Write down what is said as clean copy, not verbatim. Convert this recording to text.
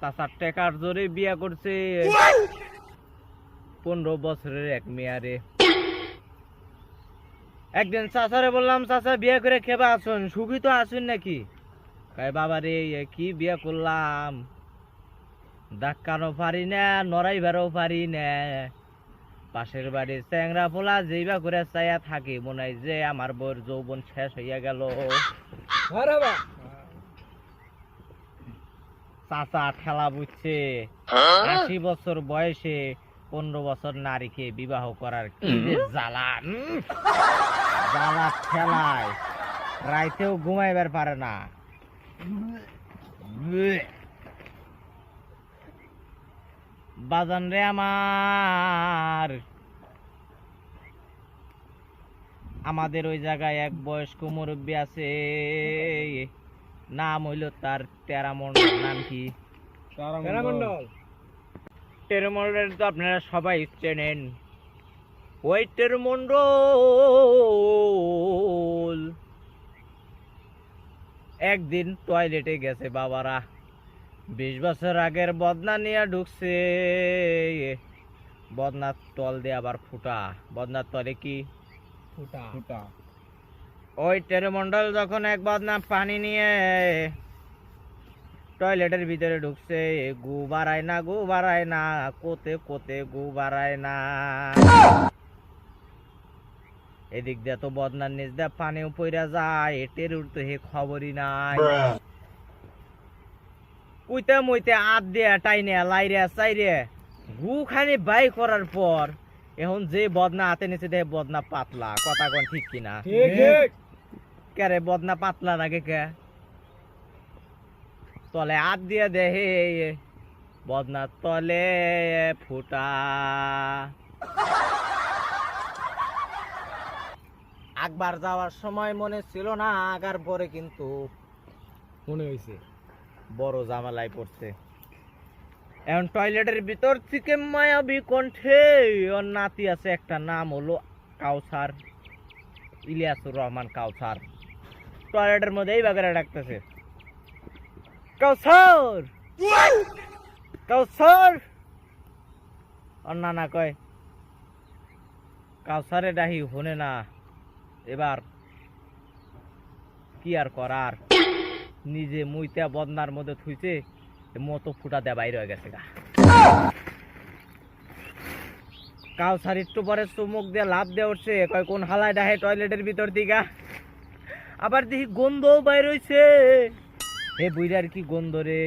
চাচার টাকার জোরে বিয়া করছে 15 বছরের এক মেয়ারে। একদিন চাচারে বললাম, চাচা বিয়ে করে খেবা আসুন, সুখী তো আসুন নাকি? কয় বাবা রে কি বিয়ে করলাম, ডাক্কানো পারি না, নড়াইবারও পারি না। পাশের বাড়ির চ্যাংরা পোলা যেইবা করে চাইয়া থাকি, মনে হয় যে আমার বউর যৌবন শেষ হইয়া গেল। চাচা ঠেলা বুঝছে 80 বছর বয়সে 15 বছর নারীকে বিবাহ করার কি যে জ্বালা। জ্বালা ঠেলায় রাইতেও ঘুমাইবার পারে না। বাজান রে আমাদের ওই জায়গায় এক বয়স্ক মুরব্বী আছে, নাম হইল তার টেরামন্ডল। নাম কি? টেরামন্ডল তো আপনারা সবাই চেনেন। ওই টেরামন্ডল একদিন টয়লেটে গেছে বাবারা, 20 বছর আগের বদনা নিয়ে ঢুকছে। বদনার তল দিয়ে আবার ফুটা। বদনার তলে কি? ফুটা। ওই টেরামন্ডল যখন এক বদনা পানি নিয়ে টয়লেটের ভিতরে ঢুকছে, গু বাড়ায় না, কোতে কোতে গু বাড়ায় না। এদিক দিয়ে তো বদনার নিচ দিয়ে পানিও পইরা যায়, টেরুর তো হে খবরই নাই। উইতে মুইতে আদ দিয়ে টাইনে লাইরে চাইরে গু খানি বাই করার পর এখন যে বদনা হাতে নিচে দেয় বদনা পাতলা। কথা কোন ঠিক কিনা? কে বদনা পাতলা নাকি? কে তলে হাত দিয়ে দেহে বদনা তলে ফুটা। একবার যাওয়ার সময় মনে ছিল না, আগার পরে কিন্তু মনে হয়েছে বড় ঝামেলায় পড়ছে। এখন টয়লেটের ভিতর থেকে মায়াবী কণ্ঠে ওর নাতি আছে, একটা নাম হলো কাউসার, ইলিয়াসুর রহমান কাউসার। টয়লেটের মধ্যে এই বাগেরা ডাকতেছে, কাউসার কাউসার। ওর নানা কয় কাউসারে ডাহি হনে না, এবার কি আর করার, নিজে মুইতা বদনার মধ্যে থুইছে, মতো ফুটা দেয়া বাইরে হয়ে গেছে গা। কাউসার একটু পরে চুমুক দিয়ে লাভ দিয়ে উঠছে, কয় কোন হালায় ডাহে টয়লেটের ভিতর দিকা। আবার দেখি গন্ধও বাইর হইছে। এ বুইরার কি গন্ধ রে।